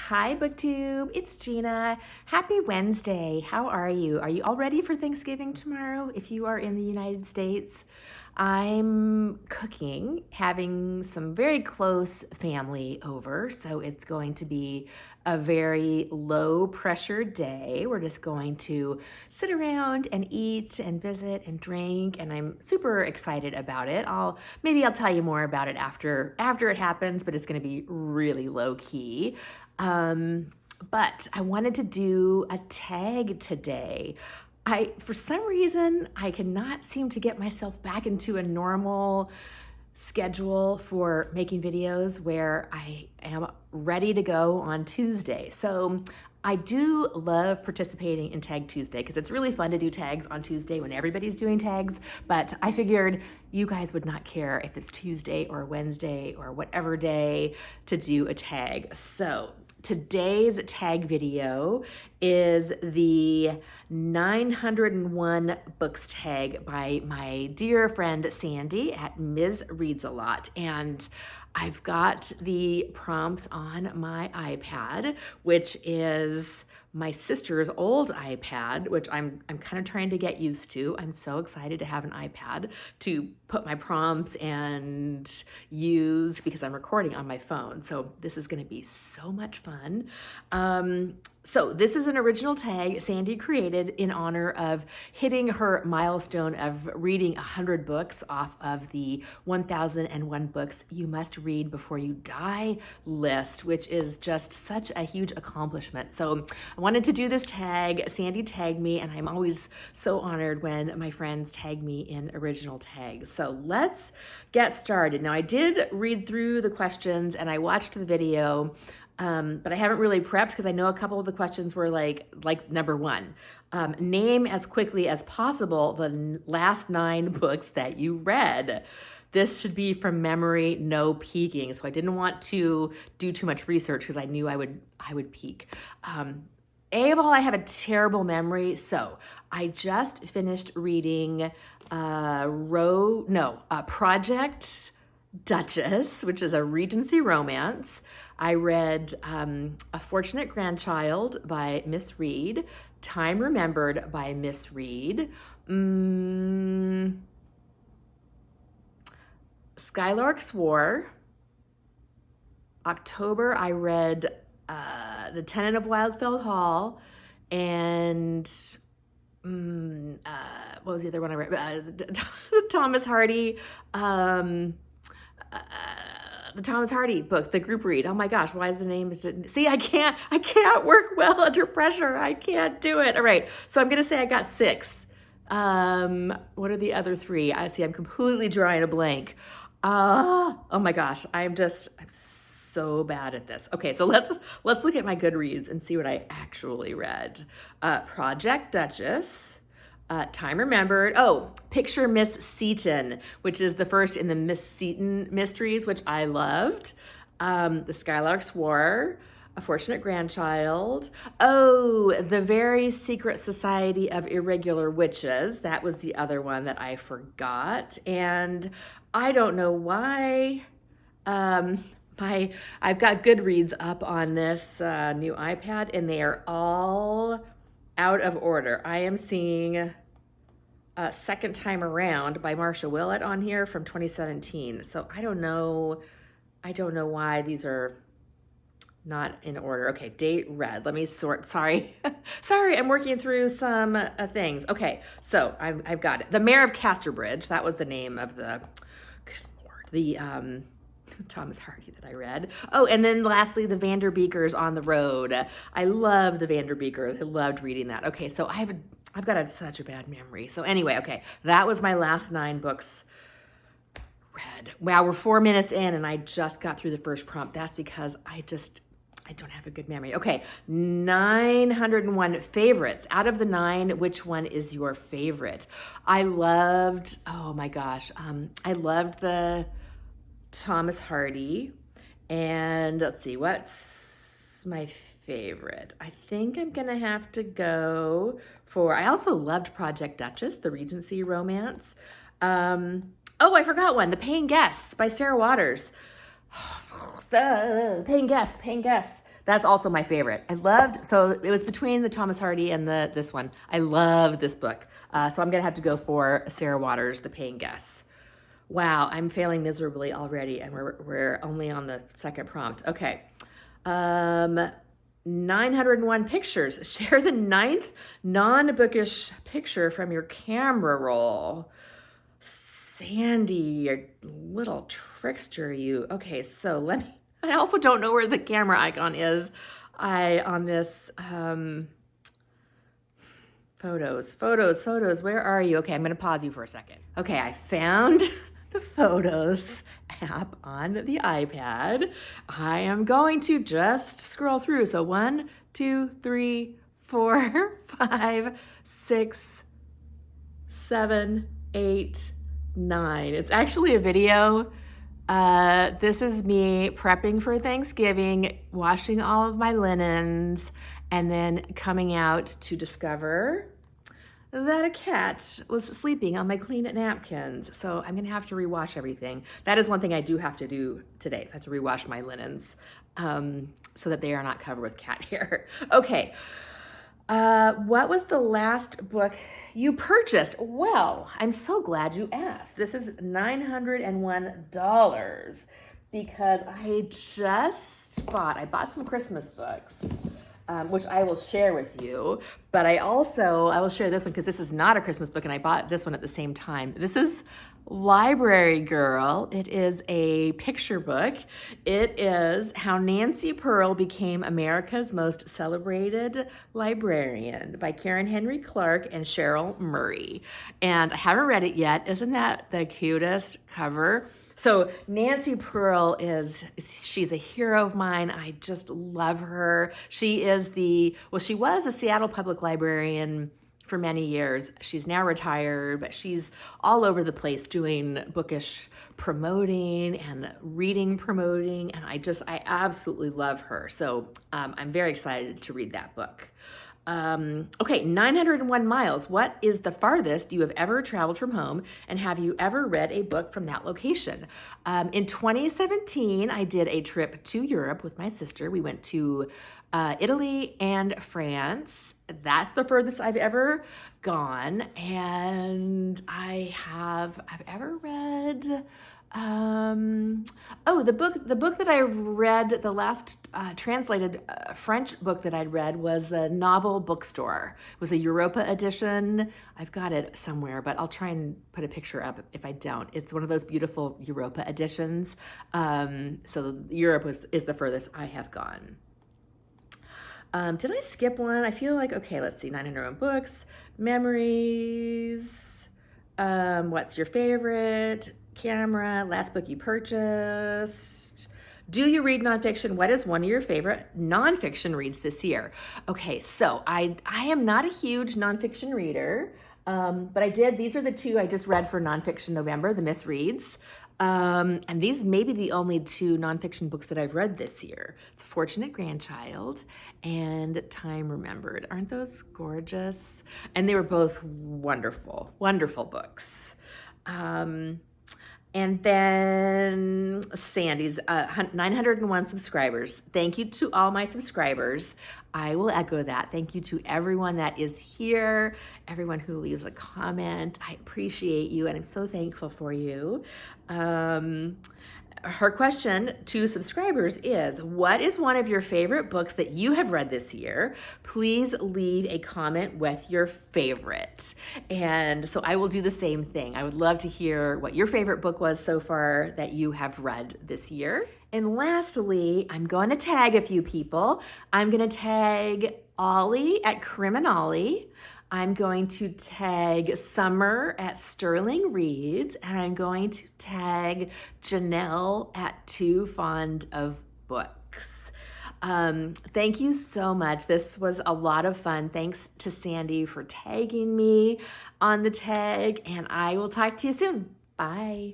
Hi, BookTube. It's Gina. Happy Wednesday. How are you? Are you all ready for Thanksgiving tomorrow if you are in the United States? I'm cooking, having some very close family over, so it's going to be a very low pressure day. We're just going to sit around and eat and visit and drink, and I'm super excited about it. Maybe I'll tell you more about it after it happens, but it's going to be really low key. But I wanted to do a tag today. For some reason, I cannot seem to get myself back into a normal schedule for making videos where I am ready to go on Tuesday. So I do love participating in Tag Tuesday because it's really fun to do tags on Tuesday when everybody's doing tags, but I figured you guys would not care if it's Tuesday or Wednesday or whatever day to do a tag. So today's tag video is the 901 books tag by my dear friend Sandy at Ms. Reads a Lot. And I've got the prompts on my iPad, which is my sister's old iPad, which I'm kind of trying to get used to. I'm so excited to have an iPad to put my prompts and use because I'm recording on my phone. So this is going to be so much fun. So this is an original tag Sandy created in honor of hitting her milestone of reading 100 books off of the 1001 books you must read before you die list, which is just such a huge accomplishment. So I wanted to do this tag. Sandy tagged me, and I'm always so honored when my friends tag me in original tags. So let's get started. Now, I did read through the questions and I watched the video, but I haven't really prepped because I know a couple of the questions were like number one, name as quickly as possible the last 9 books that you read. This should be from memory, no peeking. So I didn't want to do too much research because I knew I would peek. A of all, I have a terrible memory. So I just finished reading Project Duchess, which is a Regency romance. I read A Fortunate Grandchild by Miss Reed, Time Remembered by Miss Reed, Skylark's War. October, I read The Tenant of Wildfell Hall, and what was the other one I read? Thomas Hardy, the Thomas Hardy book, the group read. Oh my gosh, why is the name? See, I can't work well under pressure. I can't do it. All right, so I'm gonna say I got 6. What are the other 3? I'm completely drawing a blank. Oh my gosh, I'm so bad at this. Okay, so let's look at my Goodreads and see what I actually read. Project Duchess, Time Remembered. Oh, Picture Miss Seaton, which is the first in the Miss Seaton mysteries, which I loved. The Skylark's War, A Fortunate Grandchild. Oh, The Very Secret Society of Irregular Witches. That was the other one that I forgot. And I don't know why. I've got Goodreads up on this new iPad, and they are all out of order. I am seeing Second Time Around by Marsha Willett on here from 2017. So I don't know why these are not in order. Okay, date read. Let me sort. Sorry, I'm working through some things. Okay, so I've got it. The Mayor of Casterbridge. That was the name of the. Good Lord, the Thomas Hardy that I read. Oh, and then lastly, the Vanderbeekers on the Road. I love the Vanderbeekers. I loved reading that. Okay, so I've got such a bad memory. So anyway, okay, that was my last 9 books read. Wow, we're 4 minutes in and I just got through the first prompt. That's because I don't have a good memory. Okay, 901 favorites. Out of the 9, which one is your favorite? I loved the Thomas Hardy, and let's see, what's my favorite? I think I'm gonna have to go for, I also loved Project Duchess, the Regency romance. Oh, I forgot one, The Paying Guests by Sarah Waters. The Paying Guests. That's also my favorite. So it was between the Thomas Hardy and this one. I love this book. So I'm gonna have to go for Sarah Waters, The Paying Guests. Wow, I'm failing miserably already, and we're only on the second prompt. Okay. 901 pictures. Share the 9th non-bookish picture from your camera roll. Sandy, you little trickster, you. Okay, so I also don't know where the camera icon is. On this, photos, where are you? Okay, I'm gonna pause you for a second. Okay, I found the Photos app on the iPad. I am going to just scroll through. So 1, 2, 3, 4, 5, 6, 7, 8, 9. It's actually a video. This is me prepping for Thanksgiving, washing all of my linens, and then coming out to discover that a cat was sleeping on my clean napkins. So I'm gonna have to rewash everything. That is one thing I do have to do today. So I have to rewash my linens so that they are not covered with cat hair. Okay, what was the last book you purchased? Well, I'm so glad you asked. This is $901 because I bought some Christmas books. Which I will share with you, but I will share this one because this is not a Christmas book and I bought this one at the same time. This is Library Girl. It is a picture book. It is How Nancy Pearl Became America's Most Celebrated Librarian by Karen Henry Clark and Cheryl Murray. And I haven't read it yet. Isn't that the cutest cover? So Nancy Pearl she's a hero of mine. I just love her. She was a Seattle Public Librarian for many years. She's now retired, but she's all over the place doing bookish promoting and reading promoting, and I absolutely love her. So I'm very excited to read that book. Okay, 901 miles. What is the farthest you have ever traveled from home, and have you ever read a book from that location? In 2017, I did a trip to Europe with my sister. We went to Italy and France. That's the furthest I've ever gone, and I've ever read. The book that I read, the last translated French book that I'd read was a Novel Bookstore. It was a Europa edition. I've got it somewhere, but I'll try and put a picture up if I don't. It's one of those beautiful Europa editions. So Europe is the furthest I have gone. Did I skip one? I feel like, okay, let's see, 901 books, memories, what's your favorite, camera, last book you purchased. Do you read nonfiction? What is one of your favorite nonfiction reads this year? Okay, so I am not a huge nonfiction reader, but these are the two I just read for Nonfiction November, the misreads. And these may be the only two nonfiction books that I've read this year. It's Fortunate Grandchild and Time Remembered. Aren't those gorgeous? And they were both wonderful, wonderful books. And then Sandy's 901 subscribers. Thank you to all my subscribers. I will echo that. Thank you to everyone that is here, everyone who leaves a comment. I appreciate you, and I'm so thankful for you. Her question to subscribers is, what is one of your favorite books that you have read this year? Please leave a comment with your favorite. And so I will do the same thing. I would love to hear what your favorite book was so far that you have read this year. And lastly, I'm going to tag a few people. I'm going to tag Ollie at Criminali. I'm going to tag Summer at Sterling Reads, and I'm going to tag Janelle at Too Fond of Books. Thank you so much. This was a lot of fun. Thanks to Sandy for tagging me on the tag, and I will talk to you soon. Bye.